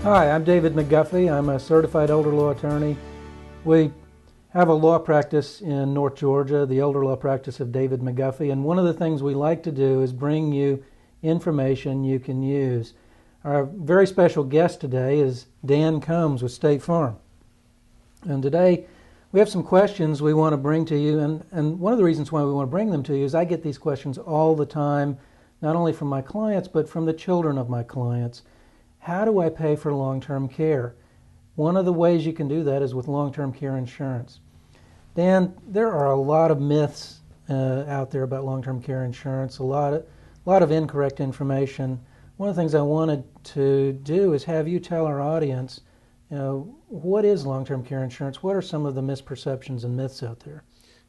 Hi, I'm David McGuffey. I'm a certified elder law attorney. We have a law practice in North Georgia, the elder law practice of David McGuffey, and one of the things we like to do is bring you information you can use. Our very special guest today is Dan Combs with State Farm. And today we have some questions we want to bring to you, and one of the reasons why we want to bring them to you is I get these questions all the time, not only from my clients, but from the children of my clients. How do I pay for long-term care? One of the ways you can do that is with long-term care insurance. Dan, there are a lot of myths out there about long-term care insurance, a lot of incorrect information. One of the things I wanted to do is have you tell our audience, what is long-term care insurance? What are some of the misperceptions and myths out there?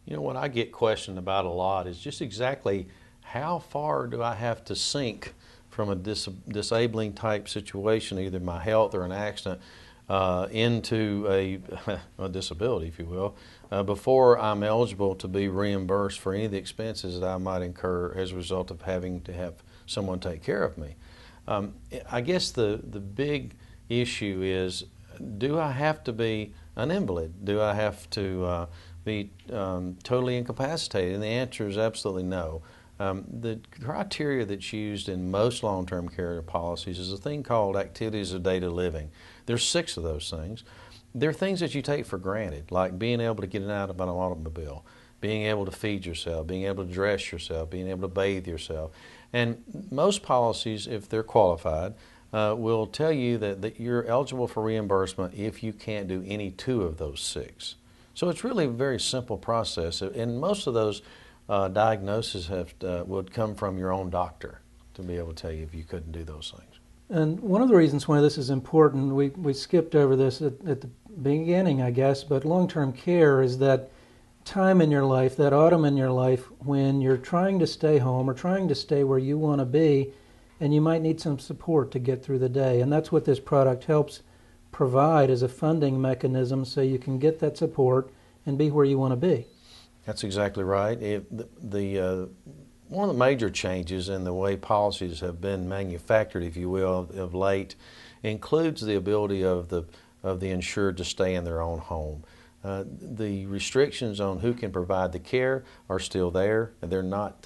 What I get questioned about a lot is just exactly how far do I have to sink from a disabling type situation, either my health or an accident, into a disability, if you will, before I'm eligible to be reimbursed for any of the expenses that I might incur as a result of having to have someone take care of me. I guess the big issue is, do I have to be an invalid? Do I have to be totally incapacitated? And the answer is absolutely no. The criteria that's used in most long-term care policies is a thing called activities of daily living. There's 6 of those things. They're things that you take for granted, like being able to get in and out of an automobile, being able to feed yourself, being able to dress yourself, being able to bathe yourself. And most policies, if they're qualified, will tell you that you're eligible for reimbursement if you can't do any 2 of those 6. So it's really a very simple process, and most of those diagnoses would come from your own doctor to be able to tell you if you couldn't do those things. And one of the reasons why this is important, we skipped over this at the beginning, I guess, but long-term care is that time in your life, that autumn in your life when you're trying to stay home or trying to stay where you want to be, and you might need some support to get through the day. And that's what this product helps provide as a funding mechanism so you can get that support and be where you want to be. That's exactly right. One of the major changes in the way policies have been manufactured, if you will, of late, includes the ability of the insured to stay in their own home. The restrictions on who can provide the care are still there. They're not.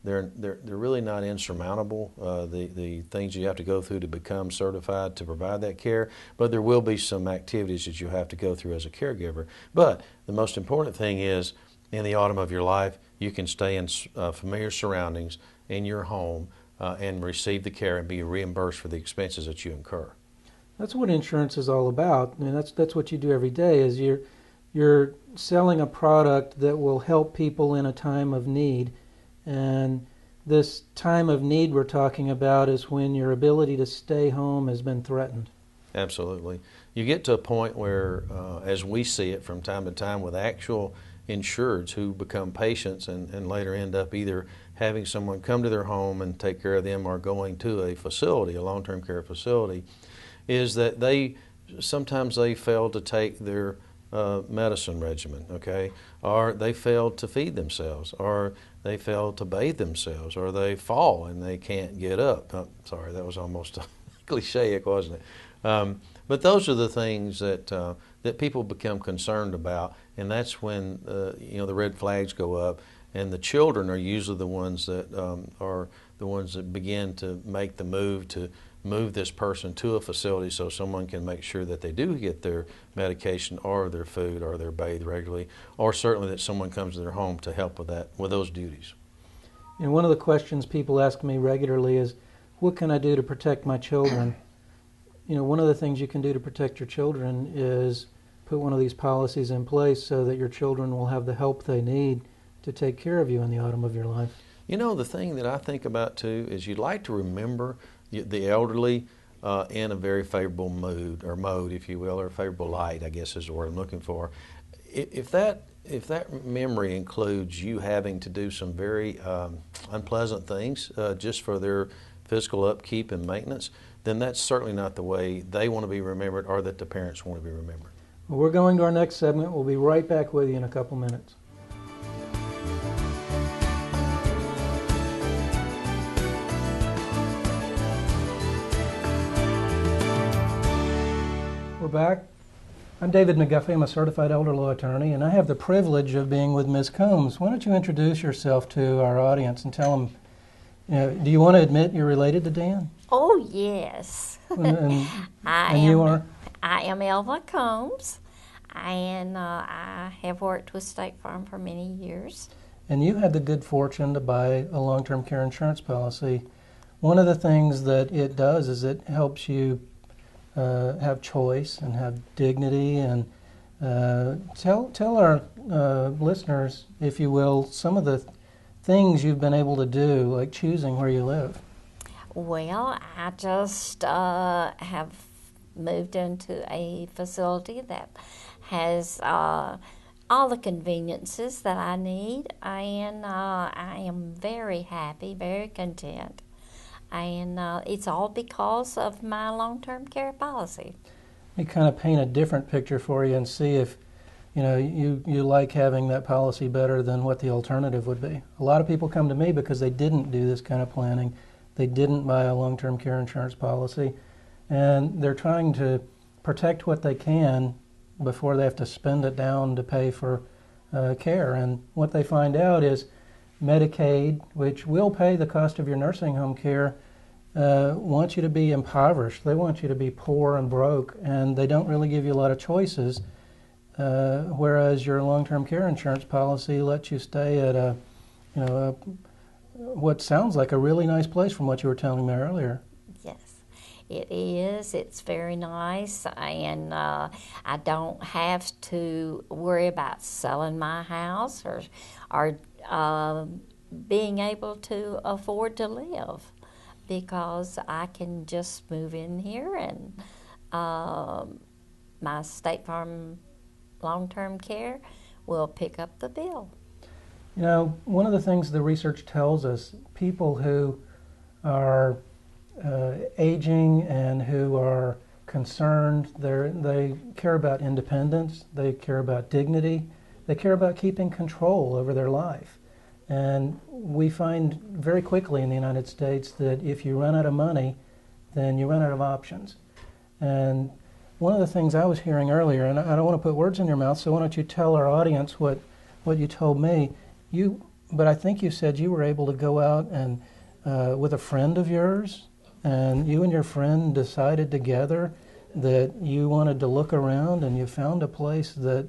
They're really not insurmountable. The things you have to go through to become certified to provide that care, but there will be some activities that you have to go through as a caregiver. But the most important thing is, in the autumn of your life, you can stay in familiar surroundings in your home and receive the care and be reimbursed for the expenses that you incur. That's what insurance is all about. I mean, that's what you do every day. Is you're selling a product that will help people in a time of need, and this time of need we're talking about is when your ability to stay home has been threatened. Absolutely. You get to a point where, as we see it from time to time with actual insureds who become patients and later end up either having someone come to their home and take care of them or going to a facility, a long-term care facility, is that sometimes they fail to take their medicine regimen, okay? Or they fail to feed themselves, or they fail to bathe themselves, or they fall and they can't get up. Oh, sorry, that was almost cliche, wasn't it? But those are the things that people become concerned about, and that's when the red flags go up. And the children are usually the ones that begin to make the move to move this person to a facility so someone can make sure that they do get their medication or their food or their bathe regularly, or certainly that someone comes to their home to help with those duties. And one of the questions people ask me regularly is, what can I do to protect my children? One of the things you can do to protect your children is put one of these policies in place so that your children will have the help they need to take care of you in the autumn of your life. The thing that I think about too is you'd like to remember the elderly in a very favorable mood, or mode, if you will, or favorable light, I guess is the word I'm looking for. If that memory includes you having to do some very unpleasant things just for their physical upkeep and maintenance, then that's certainly not the way they want to be remembered or that the parents want to be remembered. Well, we're going to our next segment. We'll be right back with you in a couple minutes. We're back. I'm David McGuffey. I'm a certified elder law attorney, and I have the privilege of being with Ms. Combs. Why don't you introduce yourself to our audience and tell them, do you want to admit you're related to Dan? Oh, yes. You are? I am Elva Combs, and I have worked with State Farm for many years. And you had the good fortune to buy a long-term care insurance policy. One of the things that it does is it helps you have choice and have dignity. And tell our listeners, if you will, some of the things you've been able to do, like choosing where you live. Well, I just have moved into a facility that has all the conveniences that I need, and I am very happy, very content. And it's all because of my long-term care policy. Let me kind of paint a different picture for you and see if you like having that policy better than what the alternative would be. A lot of people come to me because they didn't do this kind of planning. They didn't buy a long-term care insurance policy, and they're trying to protect what they can before they have to spend it down to pay for care. And what they find out is Medicaid, which will pay the cost of your nursing home care, wants you to be impoverished. They want you to be poor and broke, and they don't really give you a lot of choices, whereas your long-term care insurance policy lets you stay at what sounds like a really nice place from what you were telling me earlier. Yes, it is. It's very nice, and I don't have to worry about selling my house or being able to afford to live, because I can just move in here and my State Farm long-term care will pick up the bill. One of the things the research tells us, people who are aging and who are concerned, they care about independence, they care about dignity, they care about keeping control over their life. And we find very quickly in the United States that if you run out of money, then you run out of options. And one of the things I was hearing earlier, and I don't want to put words in your mouth, so why don't you tell our audience what you told me. But I think you said you were able to go out and with a friend of yours, and you and your friend decided together that you wanted to look around, and you found a place that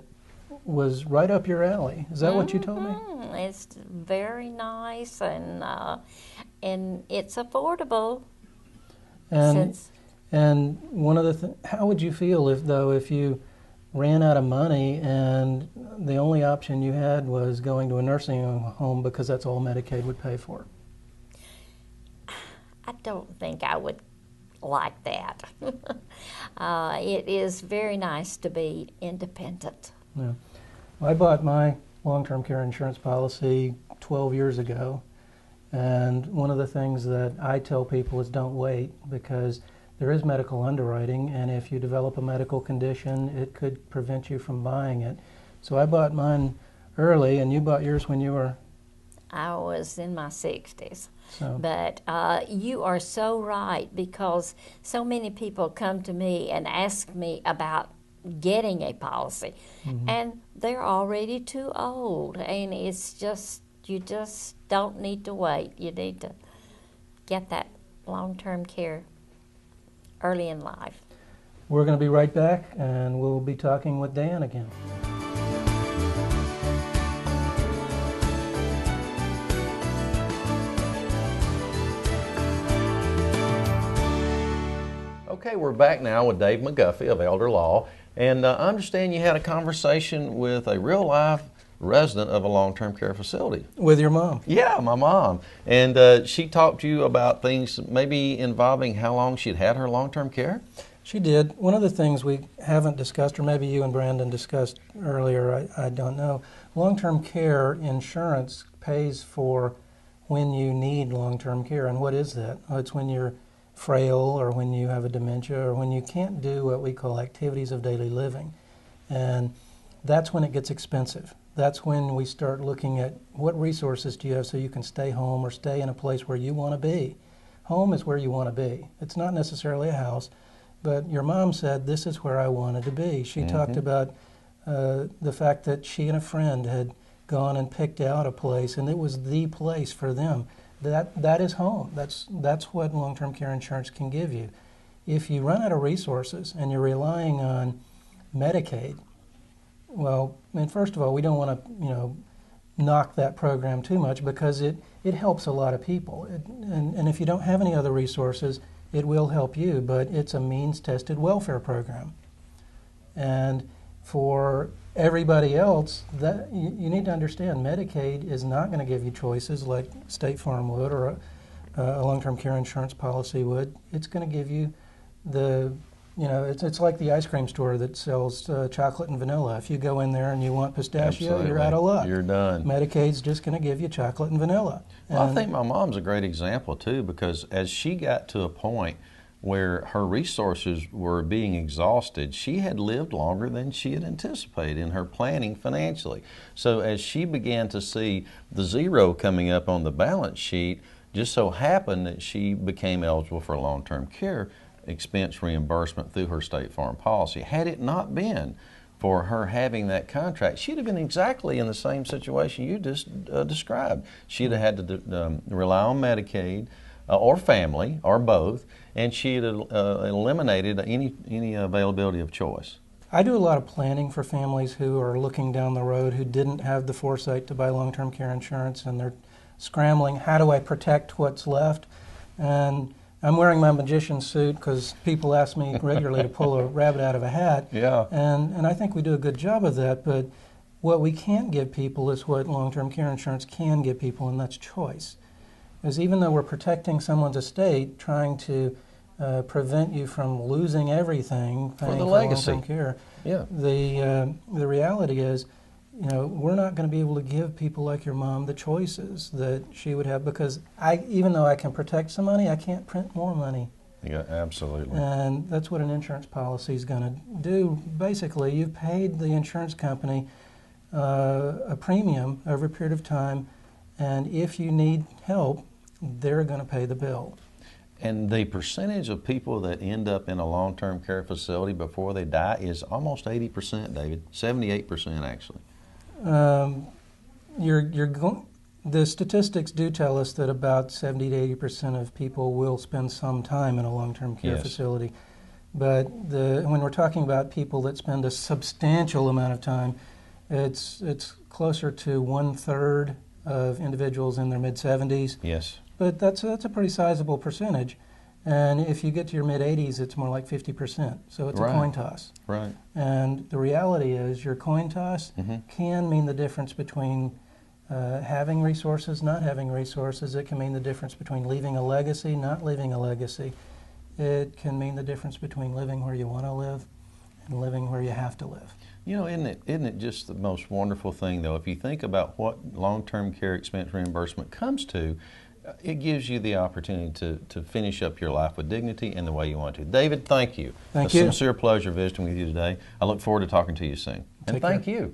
was right up your alley. Is that what you told me? It's very nice, and it's affordable. And one of the how would you feel if you ran out of money and the only option you had was going to a nursing home because that's all Medicaid would pay for? I don't think I would like that. It is very nice to be independent. Yeah. Well, I bought my long-term care insurance policy 12 years ago, and one of the things that I tell people is don't wait, because there is medical underwriting, and if you develop a medical condition, it could prevent you from buying it. So I bought mine early, and you bought yours when you were? I was in my 60s. So. But you are so right, because so many people come to me and ask me about getting a policy, and they're already too old, and it's just, you just don't need to wait. You need to get that long-term care early in life. We're going to be right back, and we'll be talking with Dan again. Okay, we're back now with Dave McGuffey of Elder Law, and I understand you had a conversation with a real-life resident of a long-term care facility. With your mom? Yeah, my mom. And she talked to you about things maybe involving how long she'd had her long-term care? She did. One of the things we haven't discussed, or maybe you and Brandon discussed earlier, I don't know, long-term care insurance pays for when you need long-term care. And what is that? It's when you're frail, or when you have a dementia, or when you can't do what we call activities of daily living. And that's when it gets expensive. That's when we start looking at what resources do you have so you can stay home or stay in a place where you want to be. Home is where you want to be. It's not necessarily a house. but your mom said this is where I wanted to be. She talked about the fact that she and a friend had gone and picked out a place, and it was the place for them. That is home. That's what long-term care insurance can give you. If you run out of resources and you're relying on Medicaid, well, I mean, first of all, we don't want to, knock that program too much because it helps a lot of people. And if you don't have any other resources, it will help you, but it's a means-tested welfare program. And for everybody else, that you need to understand, Medicaid is not going to give you choices like State Farm would or a long-term care insurance policy would. It's going to give you it's like the ice cream store that sells chocolate and vanilla. If you go in there and you want pistachio, Absolutely. You're out of luck. You're done. Medicaid's just going to give you chocolate and vanilla. Well, I think my mom's a great example too, because as she got to a point where her resources were being exhausted, she had lived longer than she had anticipated in her planning financially. So as she began to see the zero coming up on the balance sheet, just so happened that she became eligible for long-term care expense reimbursement through her State Farm policy. Had it not been for her having that contract, she'd have been exactly in the same situation you just described. She'd have had to rely on Medicaid or family or both, and she'd eliminated any availability of choice. I do a lot of planning for families who are looking down the road who didn't have the foresight to buy long-term care insurance, and they're scrambling, how do I protect what's left? And I'm wearing my magician suit because people ask me regularly to pull a rabbit out of a hat. Yeah. And I think we do a good job of that, but what we can't give people is what long-term care insurance can give people, and that's choice. Because even though we're protecting someone's estate, trying to prevent you from losing everything For paying the for legacy. long-term care, Yeah. the reality is, we're not going to be able to give people like your mom the choices that she would have, because even though I can protect some money, I can't print more money. Yeah, absolutely. And that's what an insurance policy is going to do. Basically, you've paid the insurance company a premium over a period of time, and if you need help, they're going to pay the bill. And the percentage of people that end up in a long-term care facility before they die is almost 80%, David. 78% actually. The statistics do tell us that about 70 to 80% of people will spend some time in a long-term care Yes. facility. But when we're talking about people that spend a substantial amount of time, it's closer to 1/3 of individuals in their mid-70s. Yes. But that's a pretty sizable percentage. And if you get to your mid-80s, it's more like 50%. So it's Right. a coin toss. Right. And the reality is your coin toss can mean the difference between having resources, not having resources. It can mean the difference between leaving a legacy, not leaving a legacy. It can mean the difference between living where you want to live and living where you have to live. Isn't it just the most wonderful thing, though? If you think about what long-term care expense reimbursement comes to, it gives you the opportunity to finish up your life with dignity and the way you want to. David, thank you. Thank you. you. A sincere pleasure visiting with you today. I look forward to talking to you soon. And Take care. thank you.